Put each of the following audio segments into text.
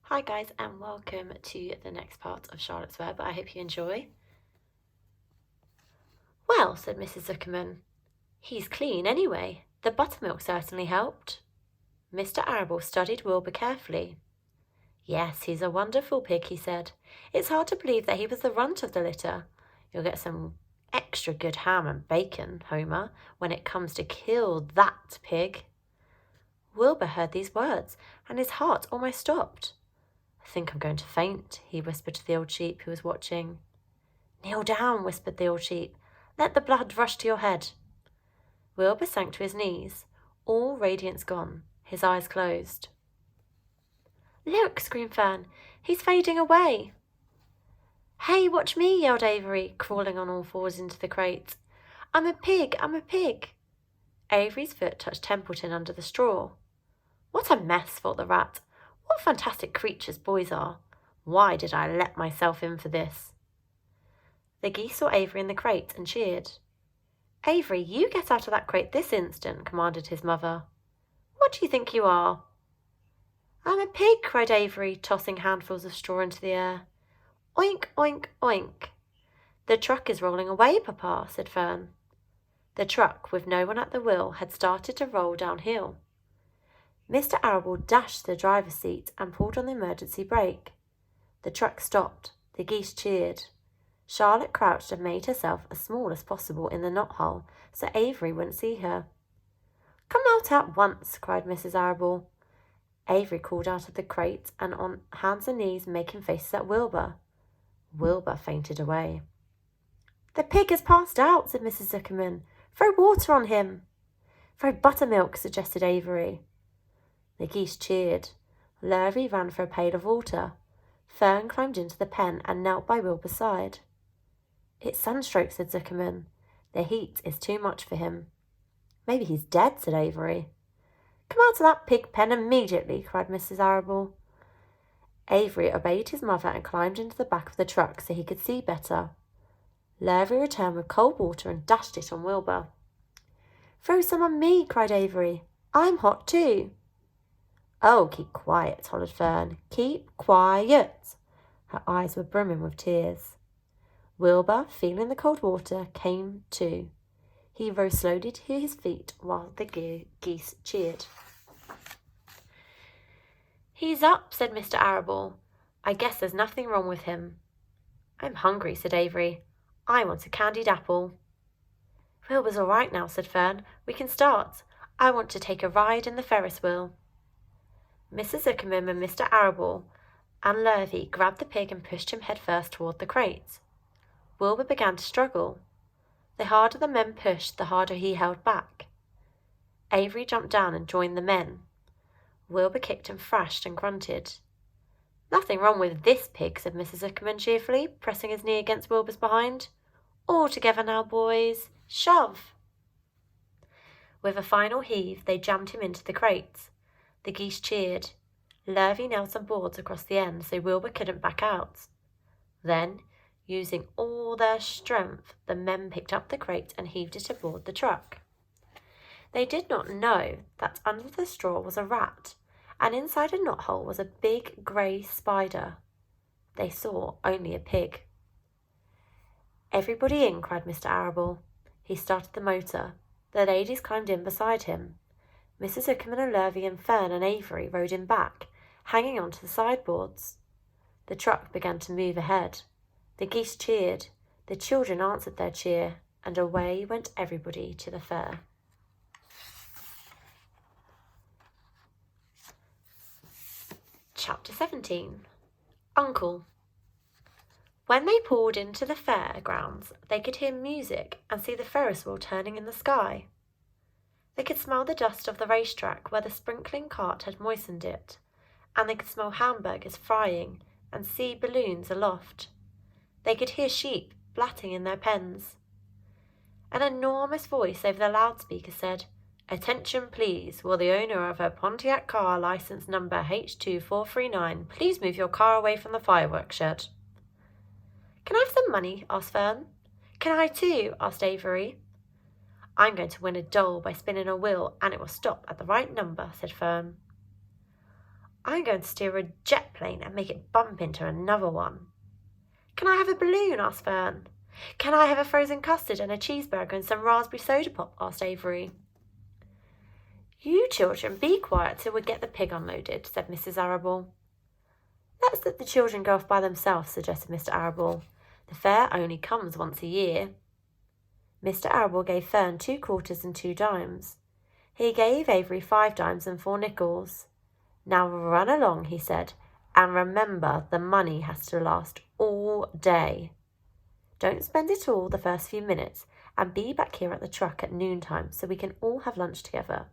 Hi guys and welcome to the next part of Charlotte's Web. I hope you enjoy. Well, said Mrs. Zuckerman, he's clean anyway. The buttermilk certainly helped. Mr. Arable studied Wilbur carefully. Yes, he's a wonderful pig, he said. It's hard to believe that he was the runt of the litter. You'll get some extra good ham and bacon, Homer, when it comes to kill that pig. Wilbur heard these words, and his heart almost stopped. I think I'm going to faint, he whispered to the old sheep who was watching. Kneel down, whispered the old sheep. Let the blood rush to your head. Wilbur sank to his knees, all radiance gone, his eyes closed. Look, screamed Fern, he's fading away. Hey, watch me, yelled Avery, crawling on all fours into the crate. I'm a pig, I'm a pig. Avery's foot touched Templeton under the straw. What a mess, thought the rat. What fantastic creatures boys are. Why did I let myself in for this? The geese saw Avery in the crate and cheered. Avery, you get out of that crate this instant, commanded his mother. What do you think you are? I'm a pig, cried Avery, tossing handfuls of straw into the air. Oink, oink, oink. The truck is rolling away, Papa, said Fern. The truck, with no one at the wheel, had started to roll downhill. Mr. Arable dashed to the driver's seat and pulled on the emergency brake. The truck stopped. The geese cheered. Charlotte crouched and made herself as small as possible in the knothole so Avery wouldn't see her. Come out at once, cried Mrs. Arable. Avery crawled out of the crate and on hands and knees making faces at Wilbur. Wilbur fainted away. The pig has passed out, said Mrs. Zuckerman. Throw water on him. Throw buttermilk, suggested Avery. The geese cheered. Lurvy ran for a pail of water. Fern climbed into the pen and knelt by Wilbur's side. It's sunstroke, said Zuckerman. The heat is too much for him. Maybe he's dead, said Avery. Come out of that pig pen immediately, cried Mrs. Arable. Avery obeyed his mother and climbed into the back of the truck so he could see better. Lurvy returned with cold water and dashed it on Wilbur. Throw some on me, cried Avery. I'm hot too. Oh, keep quiet, hollered Fern. Keep quiet. Her eyes were brimming with tears. Wilbur, feeling the cold water, came to. He rose slowly to his feet while the geese cheered. He's up, said Mr. Arable. I guess there's nothing wrong with him. I'm hungry, said Avery. I want a candied apple. Wilbur's all right now, said Fern. We can start. I want to take a ride in the Ferris wheel. Mrs. Zuckerman and Mr. Arable and Lurvy grabbed the pig and pushed him headfirst toward the crate. Wilbur began to struggle. The harder the men pushed, the harder he held back. Avery jumped down and joined the men. Wilbur kicked and thrashed and grunted. Nothing wrong with this pig, said Mrs. Zuckerman cheerfully, pressing his knee against Wilbur's behind. All together now, boys. Shove! With a final heave, they jammed him into the crate. The geese cheered. Lurvy nailed some boards across the end so Wilbur couldn't back out. Then, using all their strength, the men picked up the crate and heaved it aboard the truck. They did not know that under the straw was a rat, and inside a knothole was a big grey spider. They saw only a pig. Everybody in, cried Mr. Arable. He started the motor. The ladies climbed in beside him. Mrs. Zuckerman and Lurvy and Fern and Avery rode in back, hanging onto the sideboards. The truck began to move ahead. The geese cheered. The children answered their cheer, and away went everybody to the fair. Chapter 17. Uncle. When they pulled into the fairgrounds, they could hear music and see the Ferris wheel turning in the sky. They could smell the dust of the racetrack where the sprinkling cart had moistened it, and they could smell hamburgers frying and see balloons aloft. They could hear sheep blatting in their pens. An enormous voice over the loudspeaker said, Attention please, will the owner of a Pontiac car license number H2439 please move your car away from the fireworks shed? Can I have some money? Asked Fern. Can I too? Asked Avery. I'm going to win a doll by spinning a wheel and it will stop at the right number, said Fern. I'm going to steer a jet plane and make it bump into another one. Can I have a balloon? Asked Fern. Can I have a frozen custard and a cheeseburger and some raspberry soda pop? Asked Avery. You children, be quiet till we get the pig unloaded, said Mrs. Arable. Let's let the children go off by themselves, suggested Mr. Arable. The fair only comes once a year. Mr. Arable gave Fern 2 quarters and 2 dimes. He gave Avery 5 dimes and 4 nickels. Now run along, he said, and remember the money has to last all day. Don't spend it all the first few minutes, and be back here at the truck at noontime so we can all have lunch together.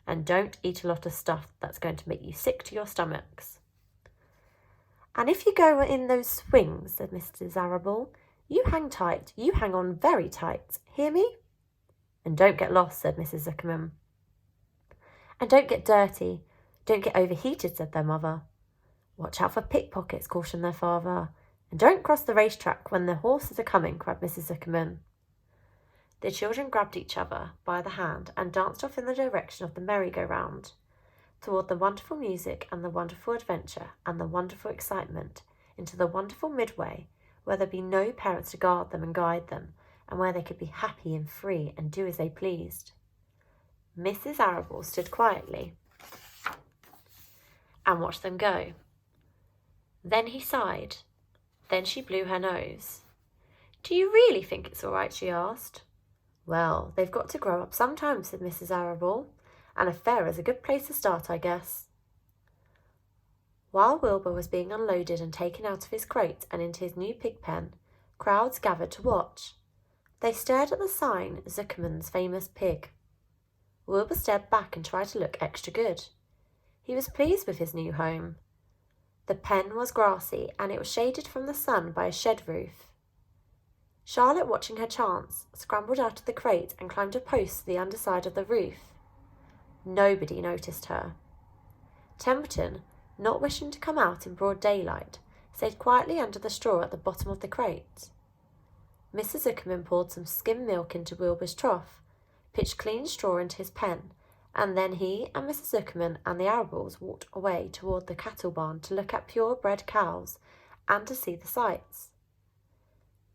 And don't eat a lot of stuff that's going to make you sick to your stomachs. And if you go in those swings, said Mrs. Arable, you hang tight, you hang on very tight, hear me? And don't get lost, said Mrs. Zuckerman. And don't get dirty, don't get overheated, said their mother. Watch out for pickpockets, cautioned their father. And don't cross the racetrack when the horses are coming, cried Mrs. Zuckerman. The children grabbed each other by the hand and danced off in the direction of the merry-go-round, toward the wonderful music and the wonderful adventure and the wonderful excitement, into the wonderful midway, where there'd be no parents to guard them and guide them, and where they could be happy and free and do as they pleased. Mrs. Arable stood quietly and watched them go. Then he sighed. Then she blew her nose. Do you really think it's all right? She asked. Well, they've got to grow up sometime, said Mrs. Arable, and a fair is a good place to start, I guess. While Wilbur was being unloaded and taken out of his crate and into his new pig pen, crowds gathered to watch. They stared at the sign, Zuckerman's famous pig. Wilbur stared back and tried to look extra good. He was pleased with his new home. The pen was grassy, and it was shaded from the sun by a shed roof. Charlotte, watching her chance, scrambled out of the crate and climbed a post to the underside of the roof. Nobody noticed her. Templeton, not wishing to come out in broad daylight, stayed quietly under the straw at the bottom of the crate. Mrs. Zuckerman poured some skim milk into Wilbur's trough, pitched clean straw into his pen, and then he and Mrs. Zuckerman and the Arables walked away toward the cattle barn to look at purebred cows and to see the sights.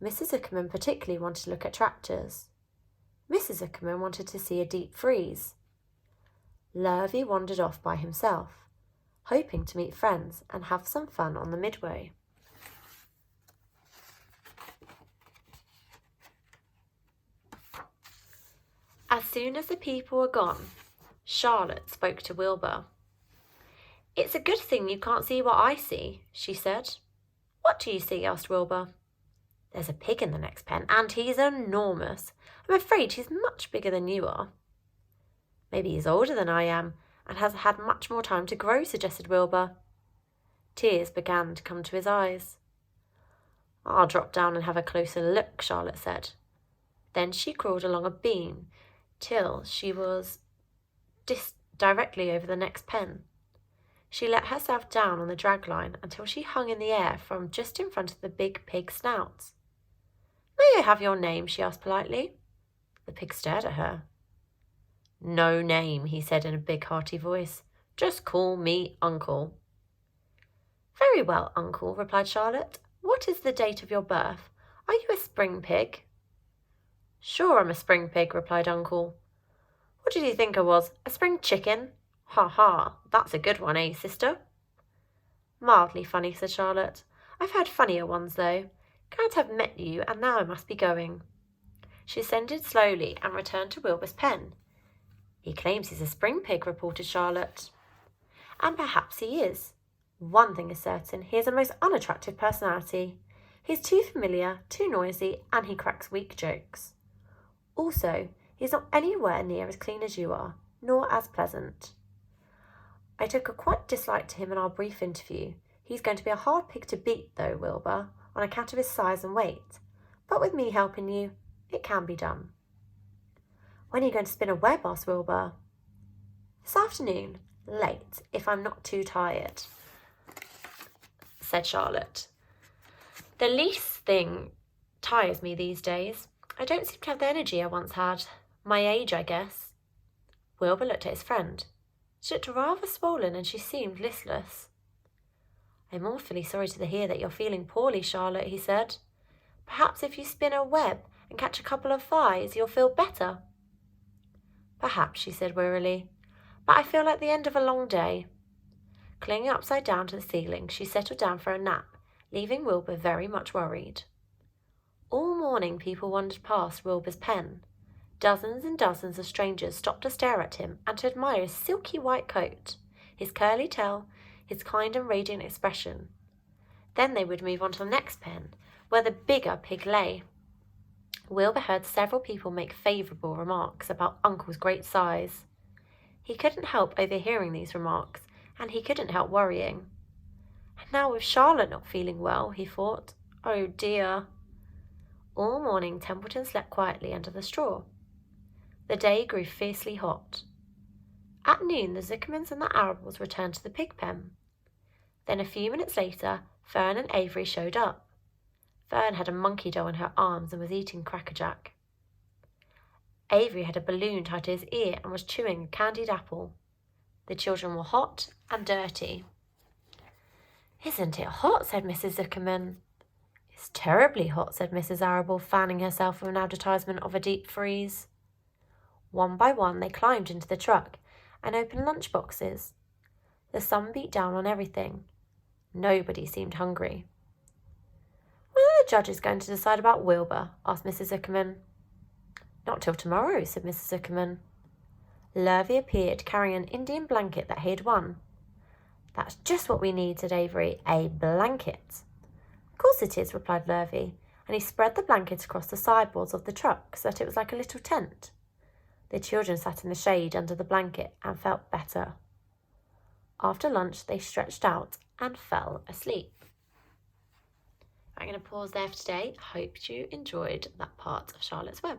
Mrs. Zuckerman particularly wanted to look at tractors. Mrs. Zuckerman wanted to see a deep freeze. Lurvy wandered off by himself, hoping to meet friends and have some fun on the midway. As soon as the people were gone, Charlotte spoke to Wilbur. It's a good thing you can't see what I see, she said. What do you see? Asked Wilbur. There's a pig in the next pen, and he's enormous. I'm afraid he's much bigger than you are. Maybe he's older than I am, and has had much more time to grow, suggested Wilbur. Tears began to come to his eyes. I'll drop down and have a closer look, Charlotte said. Then she crawled along a beam till she was directly over the next pen. She let herself down on the drag line until she hung in the air from just in front of the big pig's snout. May I have your name? She asked politely. The pig stared at her. No name, he said in a big hearty voice. Just call me Uncle. Very well, Uncle, replied Charlotte. What is the date of your birth? Are you a spring pig? Sure, I'm a spring pig, replied Uncle. What did you think I was, a spring chicken? Ha ha, that's a good one, eh, sister? Mildly funny, said Charlotte. I've heard funnier ones, though. Glad to have met you, and now I must be going. She ascended slowly and returned to Wilbur's pen. He claims he's a spring pig, reported Charlotte. And perhaps he is. One thing is certain, he has a most unattractive personality. He's too familiar, too noisy, and he cracks weak jokes. Also, he's not anywhere near as clean as you are, nor as pleasant. I took a quite dislike to him in our brief interview. He's going to be a hard pig to beat, though, Wilbur, on account of his size and weight. But with me helping you, it can be done. When are you going to spin a web? Asked Wilbur. This afternoon, late, if I'm not too tired, said Charlotte. The least thing tires me these days. I don't seem to have the energy I once had. My age, I guess. Wilbur looked at his friend. She looked rather swollen and she seemed listless. "I'm awfully sorry to hear that you're feeling poorly, Charlotte," he said. "Perhaps if you spin a web and catch a couple of flies, you'll feel better." "Perhaps," she said wearily, "but I feel like the end of a long day." Clinging upside down to the ceiling, she settled down for a nap, leaving Wilbur very much worried. All morning people wandered past Wilbur's pen. Dozens and dozens of strangers stopped to stare at him and to admire his silky white coat, his curly tail, his kind and radiant expression. Then they would move on to the next pen, where the bigger pig lay. Wilbur heard several people make favourable remarks about Uncle's great size. He couldn't help overhearing these remarks, and he couldn't help worrying. And now with Charlotte not feeling well, he thought, oh dear. All morning Templeton slept quietly under the straw. The day grew fiercely hot. At noon the Zuckermans and the Arables returned to the pig pen. Then a few minutes later, Fern and Avery showed up. Fern had a monkey doll in her arms and was eating Cracker Jack. Avery had a balloon tied to his ear and was chewing a candied apple. The children were hot and dirty. "Isn't it hot?" said Mrs. Zuckerman. "It's terribly hot," said Mrs. Arable, fanning herself with an advertisement of a deep freeze. One by one they climbed into the truck and opened lunch boxes. The sun beat down on everything. Nobody seemed hungry. "When are the judges going to decide about Wilbur?" asked Mrs. Zuckerman. "Not till tomorrow," said Mrs. Zuckerman. Lurvy appeared, carrying an Indian blanket that he had won. "That's just what we need," said Avery, "a blanket." "Of course it is," replied Lurvy, and he spread the blanket across the sideboards of the truck so that it was like a little tent. The children sat in the shade under the blanket and felt better. After lunch, they stretched out and fell asleep. I'm going to pause there for today. Hope you enjoyed that part of Charlotte's Web.